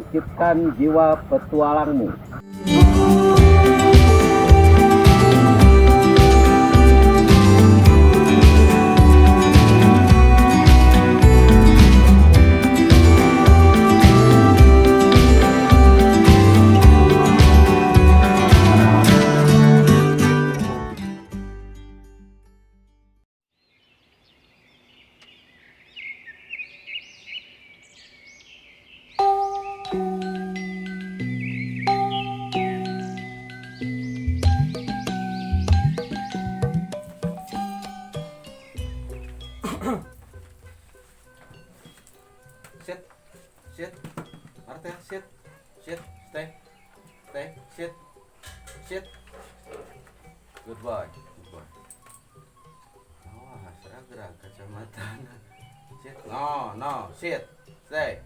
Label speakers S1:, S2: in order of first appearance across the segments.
S1: bangkitkan jiwa petualangmu.
S2: Sit, sit, Martel, sit, sit, stay, sit, sit. Good boy, good boy. Oh, saya gerak kacamata. Sit, no, sit, stay.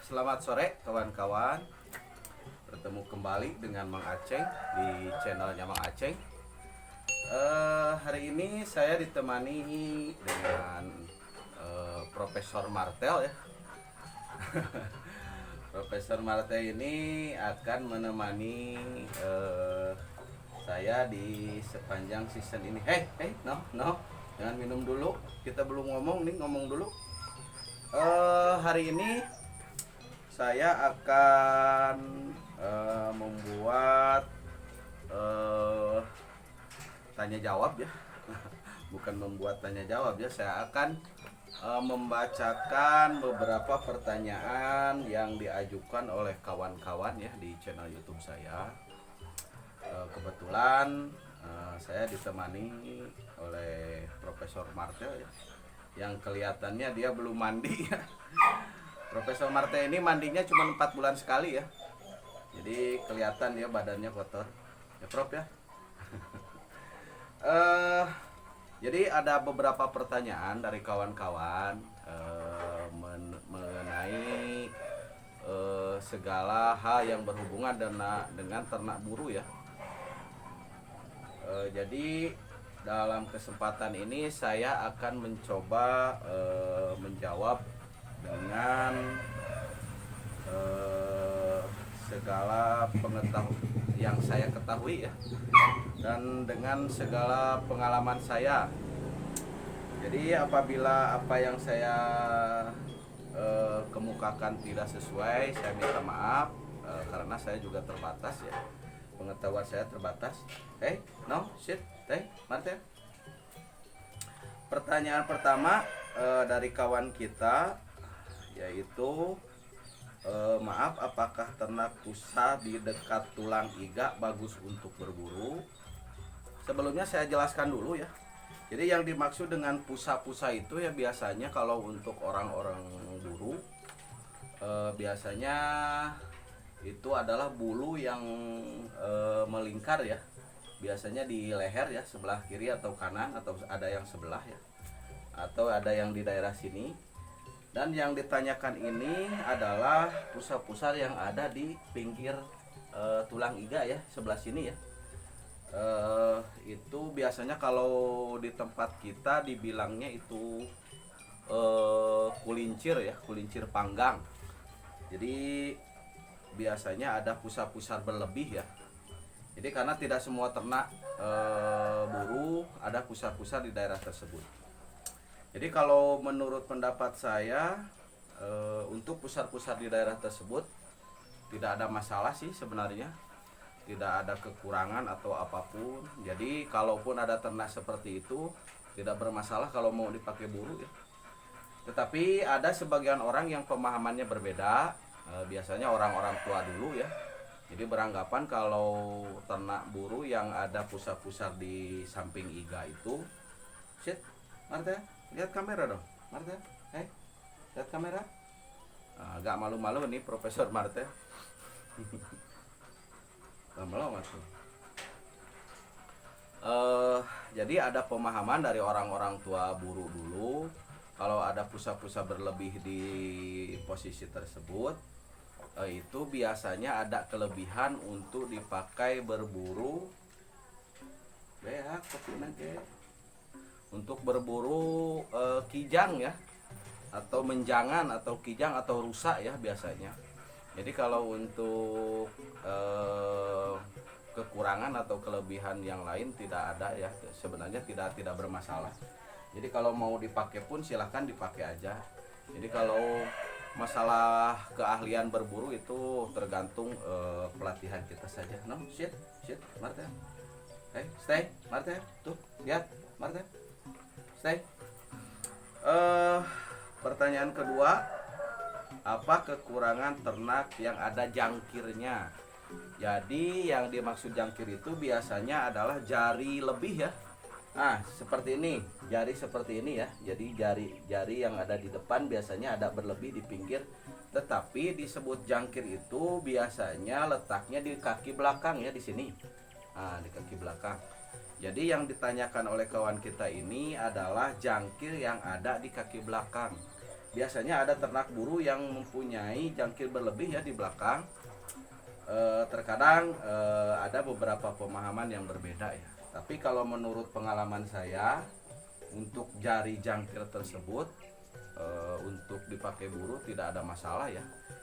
S2: Selamat sore kawan-kawan. Bertemu kembali dengan Mang Aceng di channelnya Mang Aceng. Hari ini saya ditemani dengan Profesor Martel ya. Profesor Martel ini akan menemani saya di sepanjang season ini. Hey, no, jangan minum dulu. Kita belum ngomong nih, ngomong dulu. Hari ini saya akan membuat tanya jawab ya. Bukan membuat tanya jawab ya, saya akan membacakan beberapa pertanyaan yang diajukan oleh kawan-kawan ya di channel YouTube saya. Kebetulan saya ditemani oleh Profesor Martel ya, yang kelihatannya dia belum mandi ya. Profesor Martel ini mandinya cuma 4 bulan sekali ya, jadi kelihatan ya badannya kotor ya Prof ya. Jadi ada beberapa pertanyaan dari kawan-kawan mengenai segala hal yang berhubungan dengan ternak buru ya. Jadi dalam kesempatan ini saya akan mencoba menjawab dengan segala pengetahuan yang saya ketahui ya, dan dengan segala pengalaman saya. Jadi apabila apa yang saya kemukakan tidak sesuai, saya minta maaf karena saya juga terbatas ya, pengetahuan saya terbatas. Hey, no, sit, stay, Martel. Pertanyaan pertama dari kawan kita yaitu maaf, apakah ternak pusa di dekat tulang iga bagus untuk berburu? Sebelumnya saya jelaskan dulu ya. Jadi yang dimaksud dengan pusa-pusa itu ya biasanya kalau untuk orang-orang buru biasanya itu adalah bulu yang melingkar ya. Biasanya di leher ya, sebelah kiri atau kanan, atau ada yang sebelah ya, atau ada yang di daerah sini. Dan yang ditanyakan ini adalah pusa-pusa yang ada di pinggir tulang iga ya, sebelah sini ya. Itu biasanya kalau di tempat kita dibilangnya itu kulincir ya, kulincir panggang. Jadi biasanya ada pusa-pusa berlebih ya. Jadi karena tidak semua ternak buru ada pusa-pusa di daerah tersebut. Jadi kalau menurut pendapat saya untuk pusar-pusar di daerah tersebut tidak ada masalah sih sebenarnya, tidak ada kekurangan atau apapun. Jadi kalaupun ada ternak seperti itu tidak bermasalah kalau mau dipakai buru ya. Tetapi ada sebagian orang yang pemahamannya berbeda, biasanya orang-orang tua dulu ya. Jadi beranggapan kalau ternak buru yang ada pusar-pusar di samping iga itu, shit, Marta, lihat kamera dong, Marta, lihat kamera. Agak malu-malu nih Profesor Marta. Malu masuk. Jadi ada pemahaman dari orang-orang tua buru dulu, kalau ada pusa-pusa berlebih di posisi tersebut, itu biasanya ada kelebihan untuk dipakai berburu. Ya, kopi nanti. Untuk berburu kijang ya. atau menjangan atau kijang atau rusak ya biasanya. Jadi kalau untuk kekurangan atau kelebihan yang lain tidak ada ya, sebenarnya tidak bermasalah. Jadi kalau mau dipakai pun silahkan dipakai aja. Jadi kalau masalah keahlian berburu itu tergantung pelatihan kita saja. No, shit, Marta. Hey, stay, Marta. Tuh, lihat, Marta. Stay. Pertanyaan kedua, apa kekurangan ternak yang ada jangkirnya? Jadi yang dimaksud jangkir itu biasanya adalah jari lebih ya. Nah, seperti ini, jari seperti ini ya. Jadi jari yang ada di depan biasanya ada berlebih di pinggir. Tetapi disebut jangkir itu biasanya letaknya di kaki belakang ya, di sini. Nah, di kaki belakang. Jadi yang ditanyakan oleh kawan kita ini adalah jangkir yang ada di kaki belakang. Biasanya ada ternak buru yang mempunyai jangkir berlebih ya di belakang. Terkadang ada beberapa pemahaman yang berbeda ya. Tapi kalau menurut pengalaman saya, untuk jari jangkir tersebut untuk dipakai buru tidak ada masalah ya,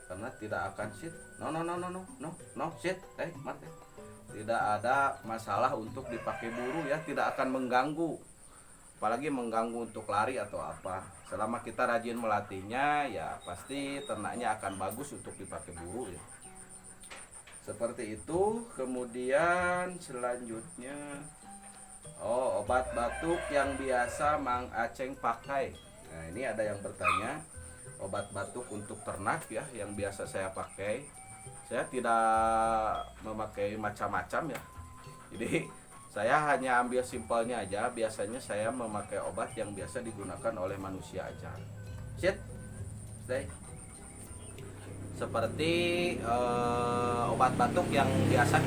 S2: karena tidak akan sit. No sit, mati. Tidak ada masalah untuk dipakai buru ya, tidak akan mengganggu, apalagi mengganggu untuk lari atau apa. Selama kita rajin melatihnya ya pasti ternaknya akan bagus untuk dipakai buru ya. Seperti itu. Kemudian selanjutnya, obat batuk yang biasa Mang Aceng pakai. Nah, ini ada yang bertanya, obat batuk untuk ternak ya yang biasa saya pakai. Saya tidak memakai macam-macam ya. Jadi saya hanya ambil simpelnya aja. Biasanya saya memakai obat yang biasa digunakan oleh manusia aja. Sit, stay. Seperti obat batuk yang biasa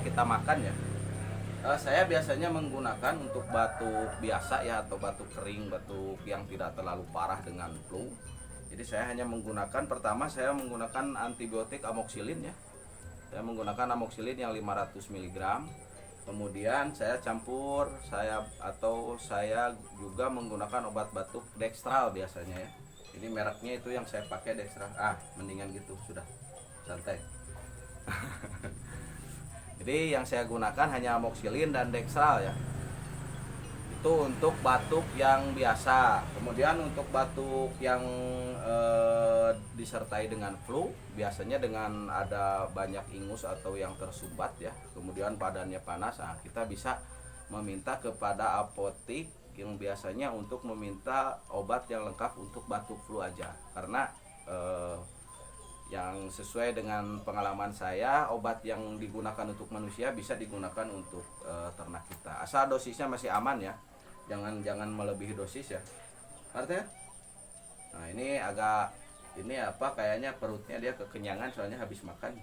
S2: kita makan ya. Saya biasanya menggunakan untuk batuk biasa ya, atau batuk kering, batuk yang tidak terlalu parah dengan flu. Jadi saya hanya menggunakan, pertama saya menggunakan antibiotik amoxicillin ya. Saya menggunakan amoxicillin yang 500 mg. Kemudian saya campur, saya juga menggunakan obat batuk Dextral biasanya ya. Ini mereknya itu yang saya pakai Dextral. Mendingan gitu, sudah santai. Jadi yang saya gunakan hanya amoxicillin dan Dextral ya. Itu untuk batuk yang biasa. Kemudian untuk batuk yang disertai dengan flu, biasanya dengan ada banyak ingus atau yang tersumbat ya, kemudian badannya panas, kita bisa meminta kepada apotik yang biasanya untuk meminta obat yang lengkap untuk batuk flu aja. Karena yang sesuai dengan pengalaman saya, obat yang digunakan untuk manusia bisa digunakan untuk ternak kita, asal dosisnya masih aman ya. Jangan melebihi dosis ya, artinya. Nah, ini kayaknya perutnya dia kekenyangan soalnya habis makan.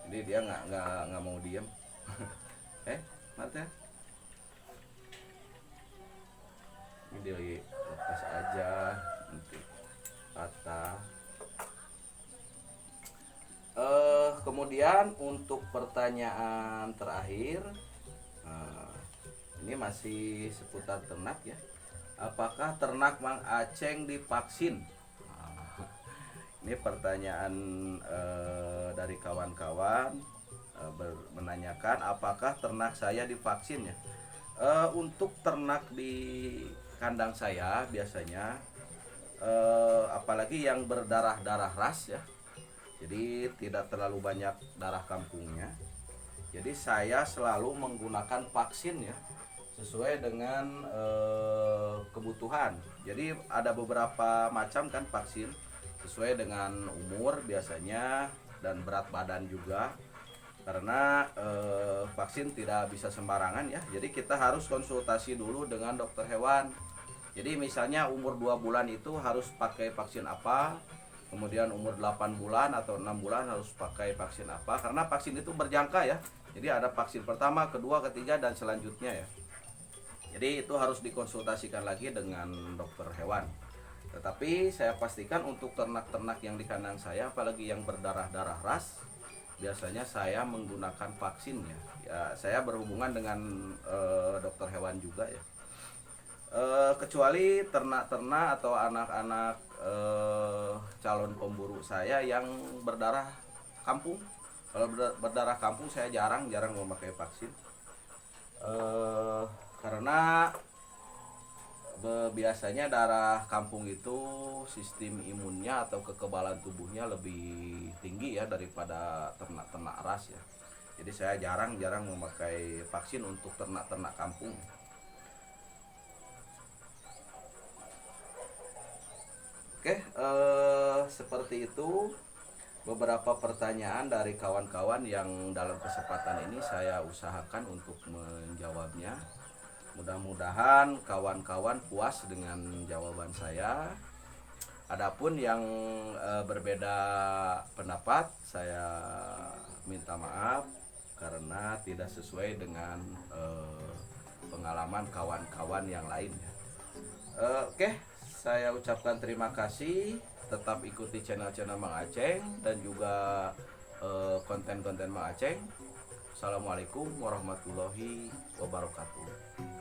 S2: Jadi dia nggak mau diem. Artinya ini dia lepas aja nanti patah. Kemudian untuk pertanyaan terakhir, ini masih seputar ternak ya. Apakah ternak Mang Aceng divaksin? Ini pertanyaan dari kawan-kawan menanyakan apakah ternak saya divaksin ya. Untuk ternak di kandang saya biasanya, apalagi yang berdarah-darah ras ya, jadi tidak terlalu banyak darah kampungnya, jadi saya selalu menggunakan vaksin ya, sesuai dengan kebutuhan. Jadi ada beberapa macam kan vaksin, sesuai dengan umur biasanya dan berat badan juga. Karena vaksin tidak bisa sembarangan ya. Jadi kita harus konsultasi dulu dengan dokter hewan. Jadi misalnya umur 2 bulan itu harus pakai vaksin apa, kemudian umur 8 bulan atau 6 bulan harus pakai vaksin apa, karena vaksin itu berjangka ya. Jadi ada vaksin pertama, kedua, ketiga dan selanjutnya ya. Jadi itu harus dikonsultasikan lagi dengan dokter hewan. Tetapi saya pastikan untuk ternak-ternak yang di kandang saya, apalagi yang berdarah-darah ras, biasanya saya menggunakan vaksin ya. Ya, saya berhubungan dengan dokter hewan juga ya. Kecuali ternak-ternak atau anak-anak calon pemburu saya yang berdarah kampung. Kalau berdarah kampung saya jarang memakai vaksin. Karena biasanya darah kampung itu sistem imunnya atau kekebalan tubuhnya lebih tinggi ya daripada ternak-ternak ras ya. Jadi saya jarang memakai vaksin untuk ternak-ternak kampung. Oke, seperti itu beberapa pertanyaan dari kawan-kawan yang dalam kesempatan ini saya usahakan untuk menjawabnya. Mudah-mudahan kawan-kawan puas dengan jawaban saya. Adapun yang berbeda pendapat, saya minta maaf karena tidak sesuai dengan pengalaman kawan-kawan yang lainnya. Oke, saya ucapkan terima kasih. Tetap ikuti channel-channel Mang Aceng dan juga konten-konten Mang Aceng. Assalamualaikum warahmatullahi wabarakatuh.